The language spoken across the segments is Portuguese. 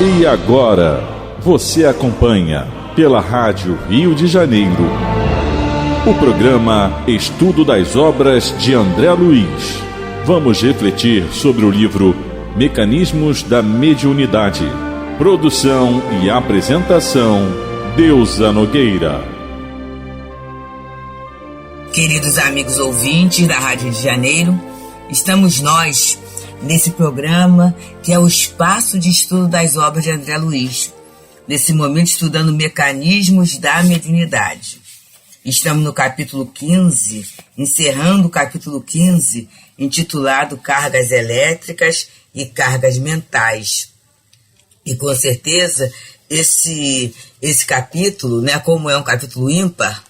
E agora, você acompanha pela Rádio Rio de Janeiro o programa Estudo das Obras de André Luiz. Vamos refletir sobre o livro Mecanismos da Mediunidade. Produção e apresentação, Deusa Nogueira. Queridos amigos ouvintes da Rádio Rio de Janeiro, estamos nós nesse programa que é o Espaço de Estudo das Obras de André Luiz, nesse momento estudando mecanismos da mediunidade. Estamos no capítulo 15, encerrando o capítulo 15, intitulado Cargas Elétricas e Cargas Mentais. E com certeza esse capítulo, como é um capítulo ímpar,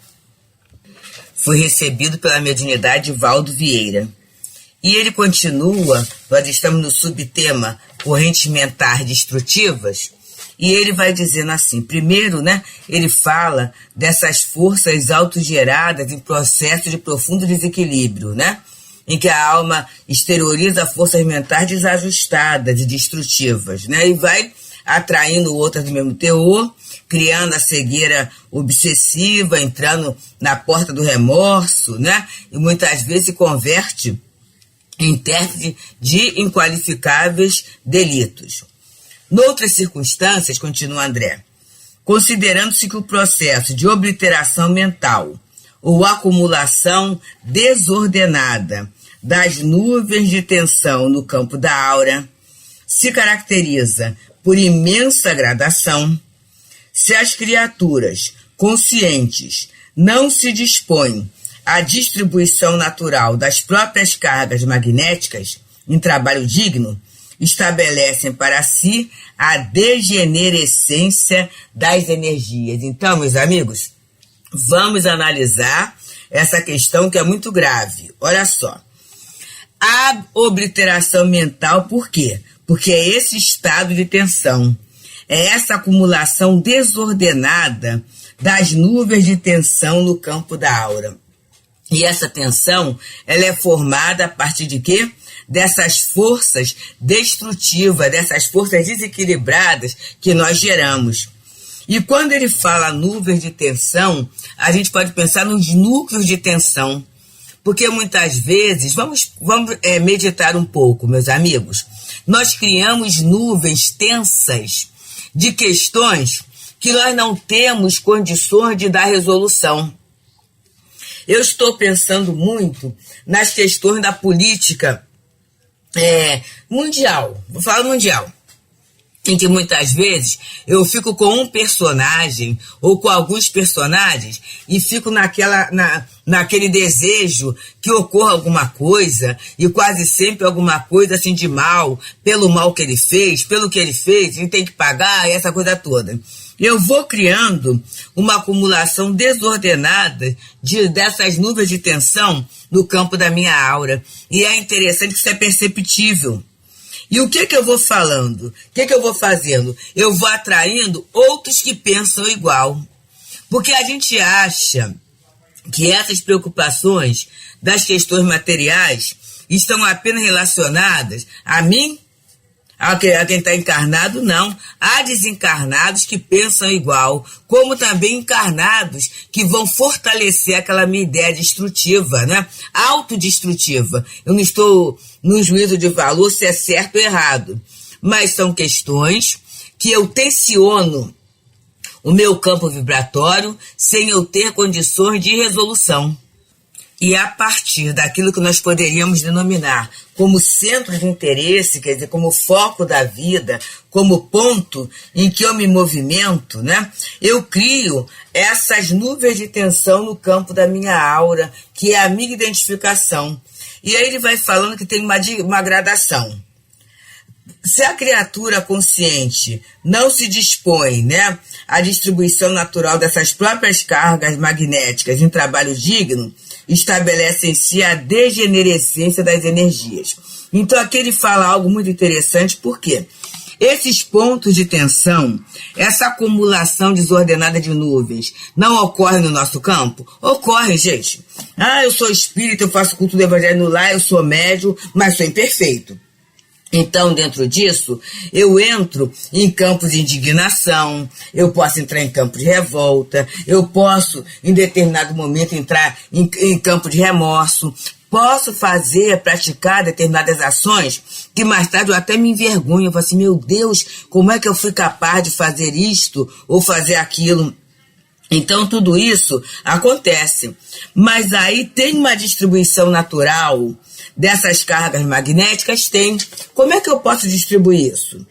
foi recebido pela mediunidade de Valdo Vieira. E ele continua, nós estamos no subtema correntes mentais destrutivas, e ele vai dizendo assim, primeiro, ele fala dessas forças autogeradas em processo de profundo desequilíbrio, em que a alma exterioriza forças mentais desajustadas e destrutivas, e vai atraindo outras do mesmo teor, criando a cegueira obsessiva, entrando na porta do remorso, e muitas vezes se converte intérprete de inqualificáveis delitos. Noutras circunstâncias, continua André, considerando-se que o processo de obliteração mental ou acumulação desordenada das nuvens de tensão no campo da aura se caracteriza por imensa gradação, se as criaturas conscientes não se dispõem à distribuição natural das próprias cargas magnéticas em trabalho digno, estabelecem para si a degenerescência das energias. Então, meus amigos, vamos analisar essa questão que é muito grave. Olha só. A obliteração mental, por quê? Porque é esse estado de tensão, é essa acumulação desordenada das nuvens de tensão no campo da aura. E essa tensão, ela é formada a partir de quê? Dessas forças destrutivas, dessas forças desequilibradas que nós geramos. E quando ele fala nuvens de tensão, a gente pode pensar nos núcleos de tensão. Porque muitas vezes, vamos meditar um pouco, meus amigos, nós criamos nuvens tensas de questões que nós não temos condições de dar resolução. Eu estou pensando muito nas questões da política mundial, vou falar mundial, em que muitas vezes eu fico com um personagem ou com alguns personagens e fico naquele desejo que ocorra alguma coisa, e quase sempre alguma coisa assim de mal, pelo mal que ele fez, pelo que ele fez, ele tem que pagar, essa coisa toda. Eu vou criando uma acumulação desordenada dessas nuvens de tensão no campo da minha aura. E é interessante que isso é perceptível. E o que eu vou falando? O que eu vou fazendo? Eu vou atraindo outros que pensam igual. Porque a gente acha que essas preocupações das questões materiais estão apenas relacionadas a mim, a quem está encarnado, não. Há desencarnados que pensam igual, como também encarnados que vão fortalecer aquela minha ideia destrutiva, autodestrutiva. Eu não estou no juízo de valor se é certo ou errado, mas são questões que eu tensiono o meu campo vibratório sem eu ter condições de resolução. E a partir daquilo que nós poderíamos denominar como centro de interesse, quer dizer, como foco da vida, como ponto em que eu me movimento, eu crio essas nuvens de tensão no campo da minha aura, que é a minha identificação. E aí ele vai falando que tem uma gradação. Se a criatura consciente não se dispõe à distribuição natural dessas próprias cargas magnéticas em trabalho digno, estabelece em si a degenerescência das energias. Então aqui ele fala algo muito interessante, por quê? Esses pontos de tensão, essa acumulação desordenada de nuvens, não ocorre no nosso campo? Ocorre, gente. Eu sou espírita, eu faço culto do evangelho no lar, eu sou médium, mas sou imperfeito. Então, dentro disso, eu entro em campos de indignação, eu posso entrar em campo de revolta, eu posso, em determinado momento, entrar em campo de remorso, posso praticar determinadas ações que mais tarde eu até me envergonho, eu falo assim, meu Deus, como é que eu fui capaz de fazer isto ou fazer aquilo? Então, tudo isso acontece. Mas aí tem uma distribuição natural dessas cargas magnéticas? Tem. Como é que eu posso distribuir isso?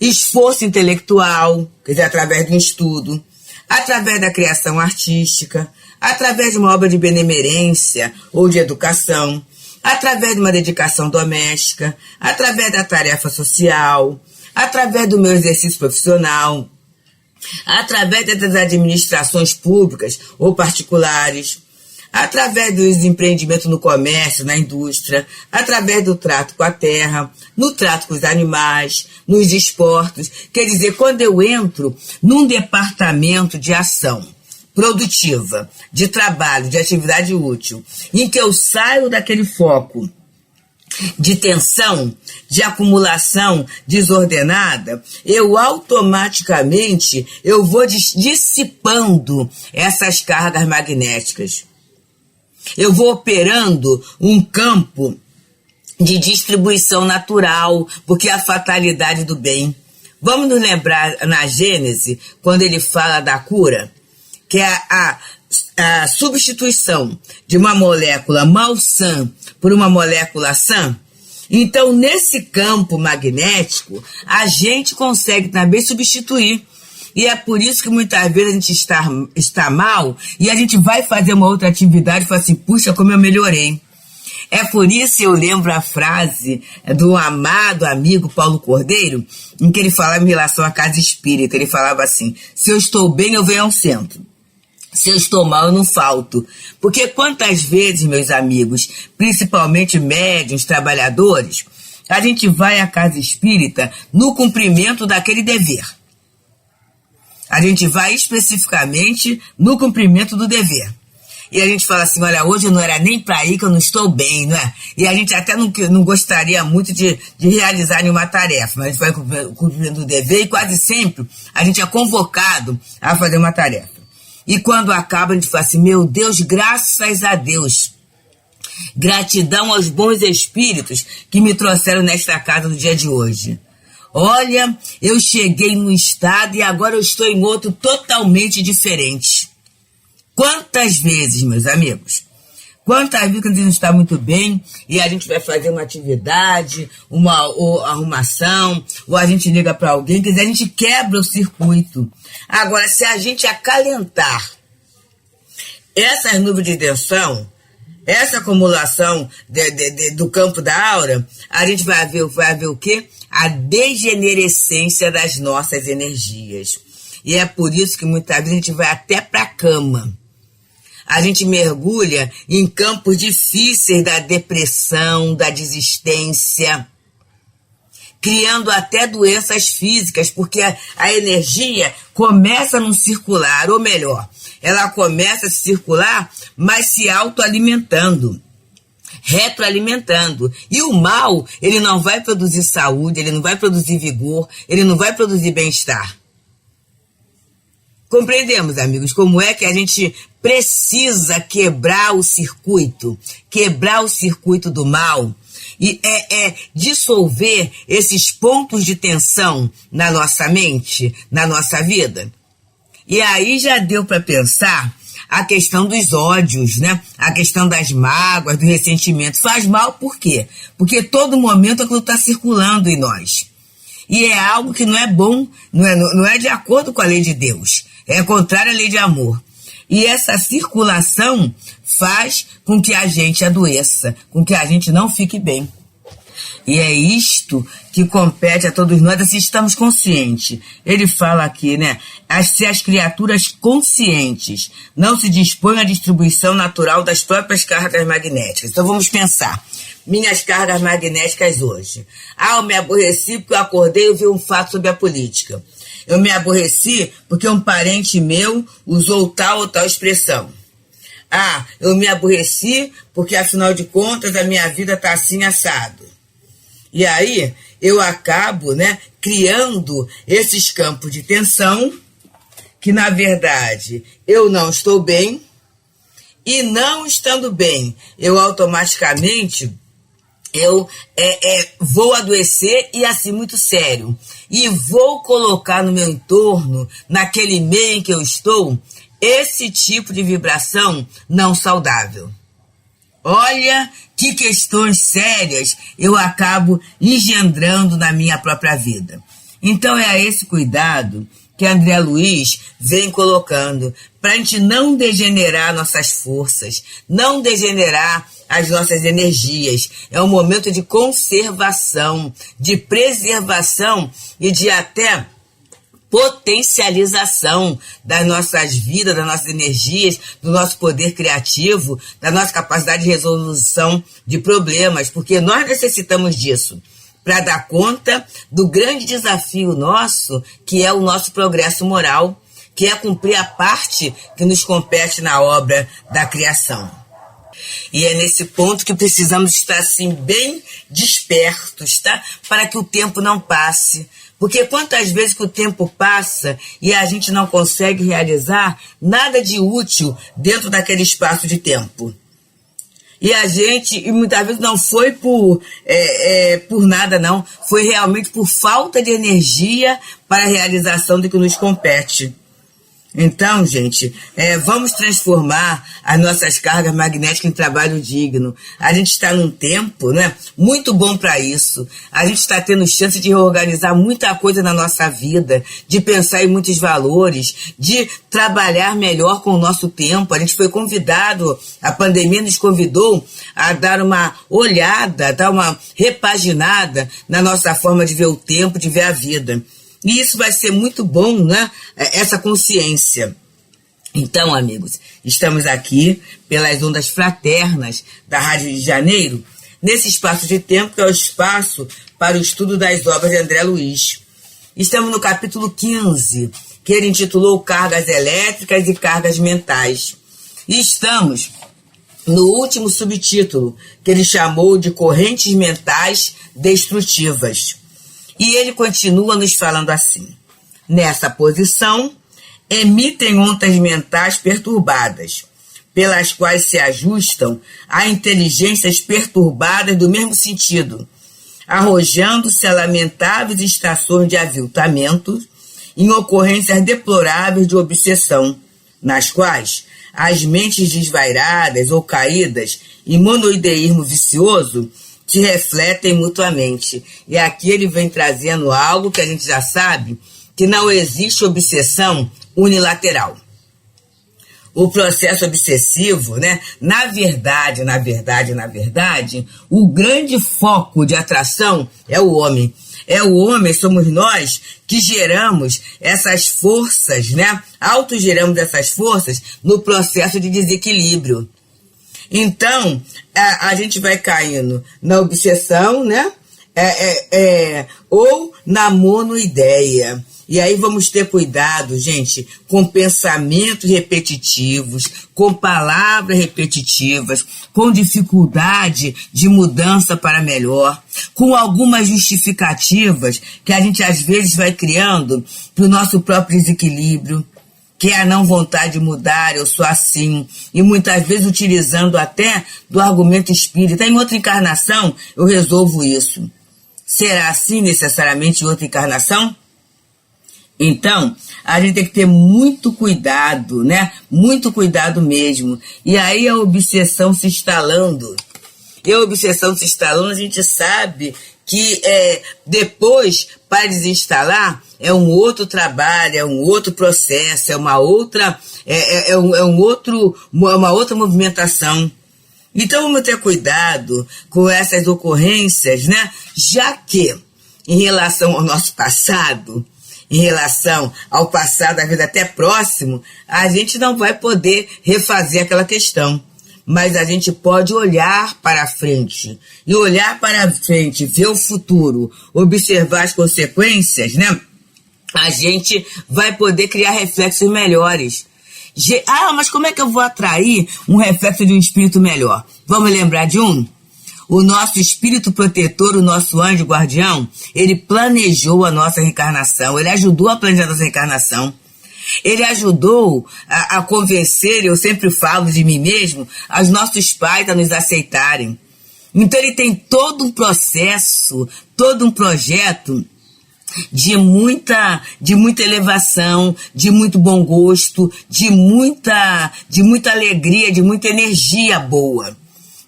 Esforço intelectual, quer dizer, através do estudo, através da criação artística, através de uma obra de benemerência ou de educação, através de uma dedicação doméstica, através da tarefa social, através do meu exercício profissional, através das administrações públicas ou particulares, através dos empreendimentos no comércio, na indústria, através do trato com a terra, no trato com os animais, nos esportes. Quer dizer, quando eu entro num departamento de ação produtiva, de trabalho, de atividade útil, em que eu saio daquele foco de tensão, de acumulação desordenada, eu automaticamente vou dissipando essas cargas magnéticas. Eu vou operando um campo de distribuição natural, porque é a fatalidade do bem. Vamos nos lembrar na Gênesis, quando ele fala da cura, que é a substituição de uma molécula malsã por uma molécula sã. Então, nesse campo magnético, a gente consegue também substituir. E é por isso que muitas vezes a gente está mal e a gente vai fazer uma outra atividade e fala assim, puxa, como eu melhorei. É por isso que eu lembro a frase do amado amigo Paulo Cordeiro, em que ele falava em relação à casa espírita. Ele falava assim, se eu estou bem, eu venho ao centro. Se eu estou mal, eu não falto. Porque quantas vezes, meus amigos, principalmente médiuns, trabalhadores, a gente vai à casa espírita no cumprimento daquele dever. A gente vai especificamente no cumprimento do dever. E a gente fala assim, olha, hoje eu não era nem para ir, que eu não estou bem, não é? E a gente até não gostaria muito de realizar nenhuma tarefa, mas a gente vai cumprindo o dever e quase sempre a gente é convocado a fazer uma tarefa. E quando acaba, a gente fala assim, meu Deus, graças a Deus. Gratidão aos bons espíritos que me trouxeram nesta casa no dia de hoje. Olha, eu cheguei num estado e agora eu estou em outro totalmente diferente. Quantas vezes, meus amigos? Quantas vezes que a gente não está muito bem e a gente vai fazer uma atividade, uma arrumação, ou a gente liga para alguém, quer dizer, a gente quebra o circuito. Agora, se a gente acalentar essas nuvens de tensão, essa acumulação do campo da aura, a gente vai ver o quê? A degenerescência das nossas energias. E é por isso que muitas vezes a gente vai até para a cama. A gente mergulha em campos difíceis da depressão, da desistência, criando até doenças físicas, porque a energia começa a não circular, ou melhor, ela começa a circular, mas se autoalimentando, retroalimentando. E o mal, ele não vai produzir saúde, ele não vai produzir vigor, ele não vai produzir bem-estar. Compreendemos, amigos, como é que a gente precisa quebrar o circuito do mal e dissolver esses pontos de tensão na nossa mente, na nossa vida. E aí já deu para pensar a questão dos ódios, né? A questão das mágoas, do ressentimento. Faz mal por quê? Porque todo momento aquilo está circulando em nós. E é algo que não é bom, não é de acordo com a lei de Deus. É contrário à lei de amor. E essa circulação faz com que a gente adoeça, com que a gente não fique bem. E é isto que compete a todos nós, se estamos conscientes. Ele fala aqui, né? Se as criaturas conscientes não se dispõem à distribuição natural das próprias cargas magnéticas. Então vamos pensar. Minhas cargas magnéticas hoje. Eu me aborreci porque eu acordei e vi um fato sobre a política. Eu me aborreci porque um parente meu usou tal ou tal expressão. Eu me aborreci porque, afinal de contas, a minha vida está assim assado. E aí eu acabo, né, criando esses campos de tensão que, na verdade, eu não estou bem, e não estando bem, eu automaticamente vou adoecer, e assim muito sério, e vou colocar no meu entorno, naquele meio em que eu estou, esse tipo de vibração não saudável. Olha que questões sérias eu acabo engendrando na minha própria vida. Então é a esse cuidado que André Luiz vem colocando, para a gente não degenerar nossas forças, não degenerar as nossas energias. É um momento de conservação, de preservação e de até potencialização das nossas vidas, das nossas energias, do nosso poder criativo, da nossa capacidade de resolução de problemas, porque nós necessitamos disso para dar conta do grande desafio nosso, que é o nosso progresso moral, que é cumprir a parte que nos compete na obra da criação. E é nesse ponto que precisamos estar assim bem despertos, tá? Para que o tempo não passe. Porque quantas vezes que o tempo passa e a gente não consegue realizar nada de útil dentro daquele espaço de tempo. E muitas vezes não foi por nada, não. Foi realmente por falta de energia para a realização do que nos compete. Então, gente, vamos transformar as nossas cargas magnéticas em trabalho digno. A gente está num tempo, né, muito bom para isso. A gente está tendo chance de reorganizar muita coisa na nossa vida, de pensar em muitos valores, de trabalhar melhor com o nosso tempo. A gente foi convidado, a pandemia nos convidou a dar uma olhada, dar uma repaginada na nossa forma de ver o tempo, de ver a vida. E isso vai ser muito bom, né? Essa consciência. Então, amigos, estamos aqui pelas ondas fraternas da Rádio de Janeiro, nesse espaço de tempo que é o espaço para o estudo das obras de André Luiz. Estamos no capítulo 15, que ele intitulou Cargas Elétricas e Cargas Mentais. E estamos no último subtítulo, que ele chamou de Correntes Mentais Destrutivas. E ele continua nos falando assim: nessa posição, emitem ondas mentais perturbadas, pelas quais se ajustam a inteligências perturbadas do mesmo sentido, arrojando-se a lamentáveis estações de aviltamento em ocorrências deploráveis de obsessão, nas quais as mentes desvairadas ou caídas em monoideísmo vicioso se refletem mutuamente. E aqui ele vem trazendo algo que a gente já sabe, que não existe obsessão unilateral. O processo obsessivo, né? Na verdade, o grande foco de atração é o homem. É o homem, somos nós que geramos essas forças, né? Autogeramos essas forças no processo de desequilíbrio. Então, a gente vai caindo na obsessão, né? Ou na monoideia. E aí vamos ter cuidado, gente, com pensamentos repetitivos, com palavras repetitivas, com dificuldade de mudança para melhor, com algumas justificativas que a gente às vezes vai criando para o nosso próprio desequilíbrio, que é a não vontade de mudar, eu sou assim, e muitas vezes utilizando até do argumento espírita. Em outra encarnação eu resolvo isso. Será assim necessariamente em outra encarnação? Então, a gente tem que ter muito cuidado, né? Muito cuidado mesmo. E aí a obsessão se instalando. E a obsessão se instalando, a gente sabe que depois, para desinstalar, é um outro trabalho, é um outro processo, é uma outra movimentação. Então vamos ter cuidado com essas ocorrências, né? Já que, em relação ao nosso passado, em relação ao passado, às vezes até próximo, a gente não vai poder refazer aquela questão. Mas a gente pode olhar para frente. E olhar para frente, ver o futuro, observar as consequências, né? A gente vai poder criar reflexos melhores. Mas como é que eu vou atrair um reflexo de um espírito melhor? Vamos lembrar de um? o nosso espírito protetor, o nosso anjo guardião, ele planejou a nossa reencarnação, ele ajudou a planejar a nossa reencarnação. Ele ajudou a convencer, eu sempre falo de mim mesmo, os nossos pais a nos aceitarem. Então ele tem todo um processo, todo um projeto de muita elevação, de muito bom gosto, de muita alegria, de muita energia boa.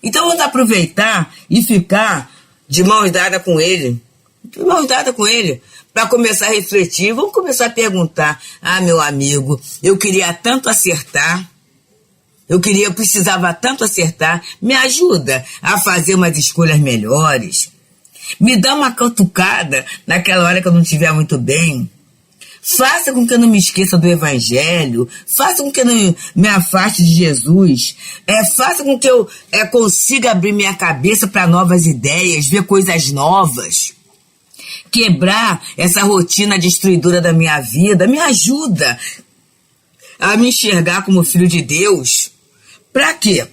Então vamos aproveitar e ficar de mãos dadas com ele, para começar a refletir. Vamos começar a perguntar: meu amigo, eu queria tanto acertar, eu precisava tanto acertar, me ajuda a fazer umas escolhas melhores, me dá uma cutucada naquela hora que eu não estiver muito bem, faça com que eu não me esqueça do Evangelho, faça com que eu não me afaste de Jesus, faça com que eu consiga abrir minha cabeça para novas ideias, ver coisas novas, quebrar essa rotina destruidora da minha vida. Me ajuda a me enxergar como filho de Deus. Para quê?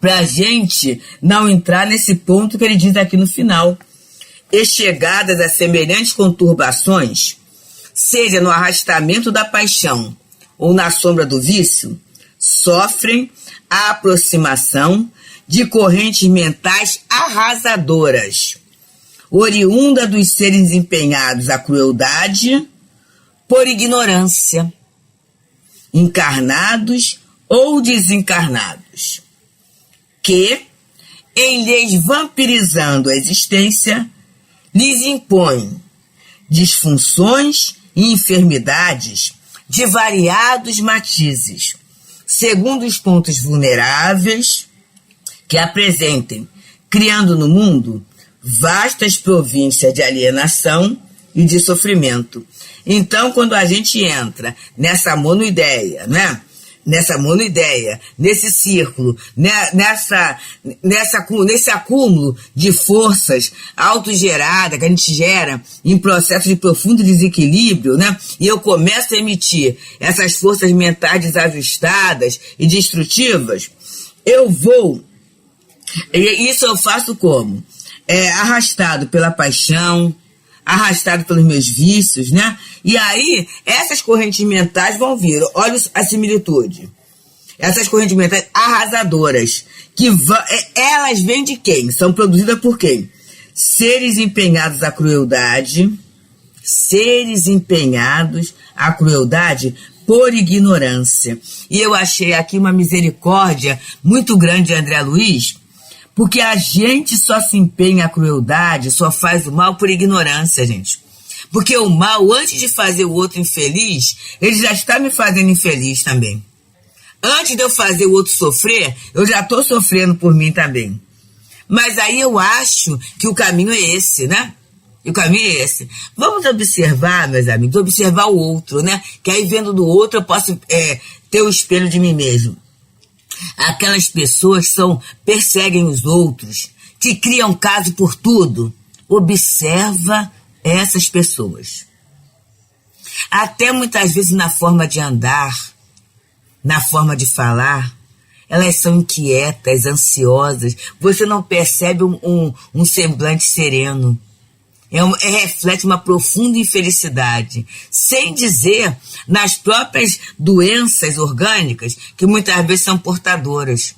Para a gente não entrar nesse ponto que ele diz aqui no final: e chegadas a semelhantes conturbações, seja no arrastamento da paixão ou na sombra do vício, sofrem a aproximação de correntes mentais arrasadoras, oriunda dos seres empenhados à crueldade por ignorância, encarnados ou desencarnados, que, em lhes vampirizando a existência, lhes impõem disfunções e enfermidades de variados matizes, segundo os pontos vulneráveis que apresentem, criando no mundo vastas províncias de alienação e de sofrimento. Então, quando a gente entra nessa monoideia, né? Nesse círculo, nesse acúmulo de forças autogeradas que a gente gera em processo de profundo desequilíbrio, né? E eu começo a emitir essas forças mentais desajustadas e destrutivas, isso eu faço como? Arrastado pela paixão, arrastado pelos meus vícios, né? E aí, essas correntes mentais vão vir. Olha a similitude. Essas correntes mentais arrasadoras, elas vêm de quem? São produzidas por quem? Seres empenhados à crueldade, por ignorância. E eu achei aqui uma misericórdia muito grande de André Luiz, porque a gente só se empenha à crueldade, só faz o mal por ignorância, gente. Porque o mal, antes de fazer o outro infeliz, ele já está me fazendo infeliz também. Antes de eu fazer o outro sofrer, eu já estou sofrendo por mim também. Mas aí eu acho que o caminho é esse, né? E o caminho é esse. Vamos observar, meus amigos, observar o outro, né? Que aí vendo do outro eu posso ter o espelho de mim mesmo. Aquelas pessoas perseguem os outros, que criam caso por tudo. Observa essas pessoas. Até muitas vezes na forma de andar, na forma de falar, elas são inquietas, ansiosas. Você não percebe um semblante sereno. Reflete uma profunda infelicidade, sem dizer nas próprias doenças orgânicas que muitas vezes são portadoras.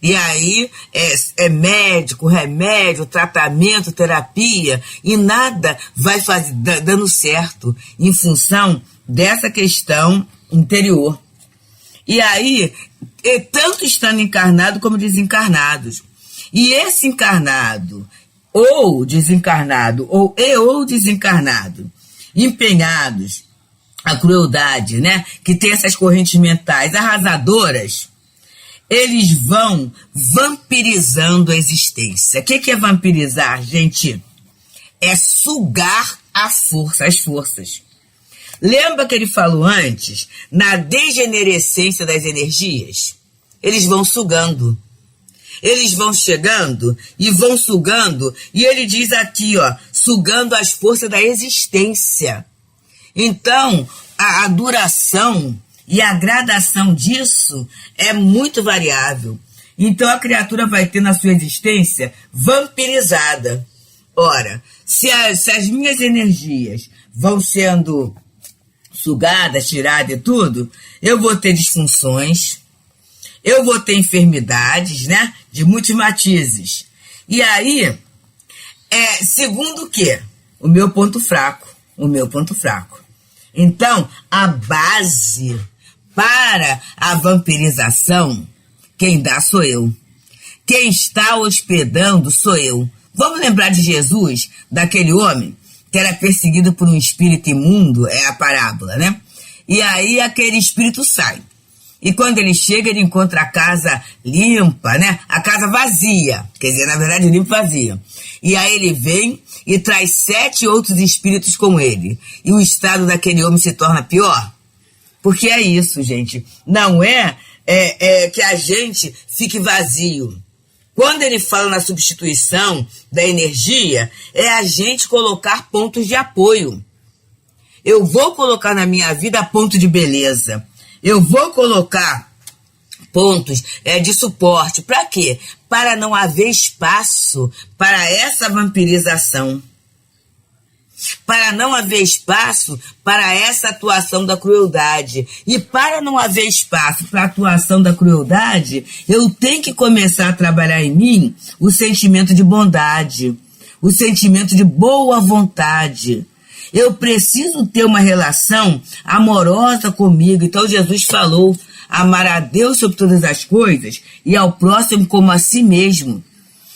E aí é médico, remédio, tratamento, terapia, e nada vai dando certo em função dessa questão interior. E aí, tanto estando encarnado como desencarnados. E esse encarnado ou desencarnado, ou desencarnado, empenhados à crueldade, né? Que tem essas correntes mentais arrasadoras, eles vão vampirizando a existência. O que é vampirizar, gente? É sugar as forças. Lembra que ele falou antes, na degenerescência das energias? Eles vão sugando. Eles vão chegando e vão sugando, e ele diz aqui, sugando as forças da existência. Então, a duração e a gradação disso é muito variável. Então a criatura vai ter na sua existência vampirizada. Ora, se as minhas energias vão sendo sugadas, tiradas e tudo, eu vou ter disfunções, eu vou ter enfermidades, né? De muitos matizes. E aí, segundo o quê? O meu ponto fraco. Então, a base para a vampirização, quem dá sou eu. Quem está hospedando sou eu. Vamos lembrar de Jesus, daquele homem que era perseguido por um espírito imundo, é a parábola, né? E aí aquele espírito sai. E quando ele chega, ele encontra a casa limpa, né? A casa vazia. Quer dizer, na verdade, limpa e vazia. E aí ele vem e traz 7 outros espíritos com ele. E o estado daquele homem se torna pior. Porque é isso, gente. Não é que a gente fique vazio. Quando ele fala na substituição da energia, é a gente colocar pontos de apoio. Eu vou colocar na minha vida ponto de beleza. Eu vou colocar pontos de suporte. Para quê? Para não haver espaço para essa vampirização. Para não haver espaço para essa atuação da crueldade. E para não haver espaço para a atuação da crueldade, eu tenho que começar a trabalhar em mim o sentimento de bondade, o sentimento de boa vontade. Eu preciso ter uma relação amorosa comigo. Então Jesus falou, amar a Deus sobre todas as coisas e ao próximo como a si mesmo.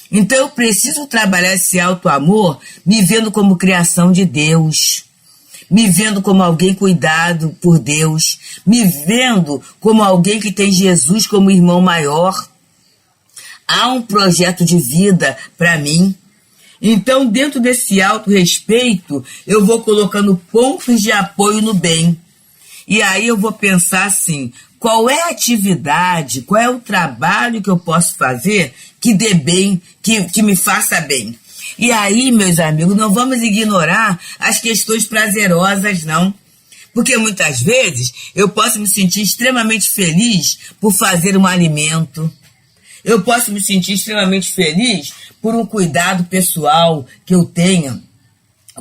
Então eu preciso trabalhar esse auto-amor me vendo como criação de Deus, me vendo como alguém cuidado por Deus, me vendo como alguém que tem Jesus como irmão maior. Há um projeto de vida para mim. Então, dentro desse auto-respeito, eu vou colocando pontos de apoio no bem. E aí eu vou pensar assim, qual é a atividade, qual é o trabalho que eu posso fazer que dê bem, que me faça bem. E aí, meus amigos, não vamos ignorar as questões prazerosas, não. Porque muitas vezes eu posso me sentir extremamente feliz por fazer um alimento. Eu posso me sentir extremamente feliz por um cuidado pessoal que eu tenha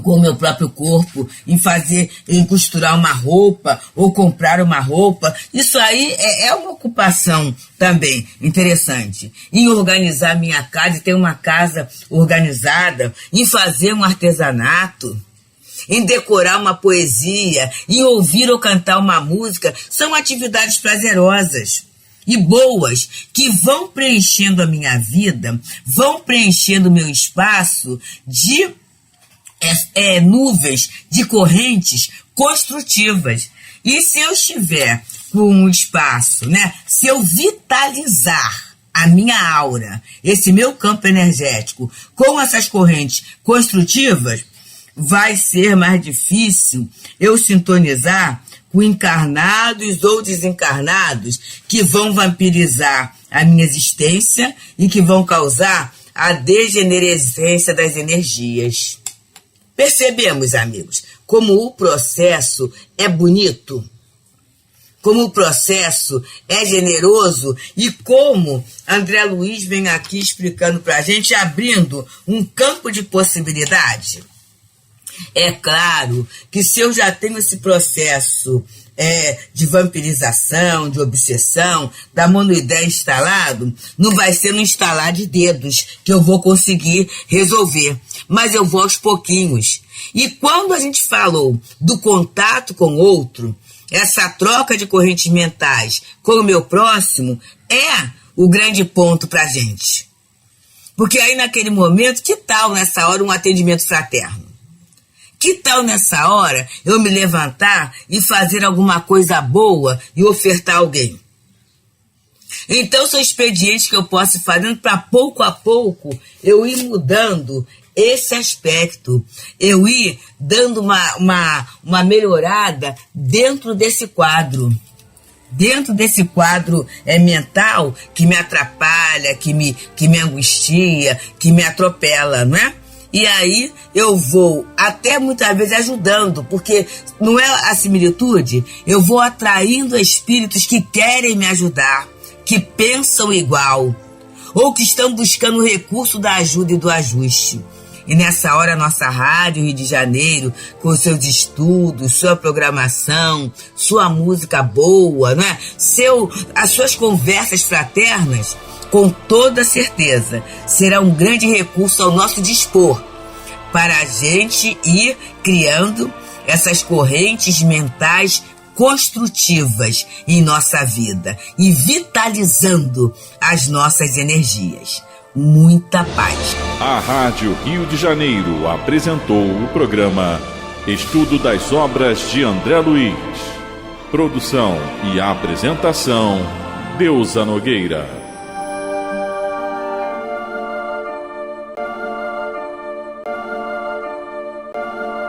com o meu próprio corpo, em costurar uma roupa ou comprar uma roupa. Isso aí é uma ocupação também interessante. Em organizar minha casa, em ter uma casa organizada, em fazer um artesanato, em decorar uma poesia, em ouvir ou cantar uma música, são atividades prazerosas e boas, que vão preenchendo a minha vida, vão preenchendo o meu espaço de nuvens, de correntes construtivas. E se eu estiver com um espaço, né, se eu vitalizar a minha aura, esse meu campo energético, com essas correntes construtivas, vai ser mais difícil eu sintonizar com encarnados ou desencarnados que vão vampirizar a minha existência e que vão causar a degenerescência das energias. Percebemos, amigos, como o processo é bonito, como o processo é generoso e como André Luiz vem aqui explicando para a gente, abrindo um campo de possibilidade. É claro que se eu já tenho esse processo de vampirização, de obsessão, da monoideia instalado, não vai ser no instalar de dedos que eu vou conseguir resolver, mas eu vou aos pouquinhos. E quando a gente falou do contato com o outro, essa troca de correntes mentais com o meu próximo é o grande ponto para a gente. Porque aí naquele momento, que tal nessa hora um atendimento fraterno? Que tal nessa hora eu me levantar e fazer alguma coisa boa e ofertar alguém? Então são expedientes que eu posso ir fazendo para pouco a pouco eu ir mudando esse aspecto, eu ir dando uma melhorada dentro desse quadro. Dentro desse quadro mental que me atrapalha, que me angustia, que me atropela, não é? E aí eu vou até muitas vezes ajudando, porque não é a similitude, eu vou atraindo espíritos que querem me ajudar, que pensam igual. ou que estão buscando o recurso da ajuda e do ajuste. E nessa hora a nossa Rádio Rio de Janeiro, com seus estudos, sua programação, sua música boa, né? As suas conversas fraternas, com toda certeza, será um grande recurso ao nosso dispor para a gente ir criando essas correntes mentais construtivas em nossa vida e vitalizando as nossas energias. Muita paz. A Rádio Rio de Janeiro apresentou o programa Estudo das Obras de André Luiz. Produção e apresentação, Deusa Nogueira.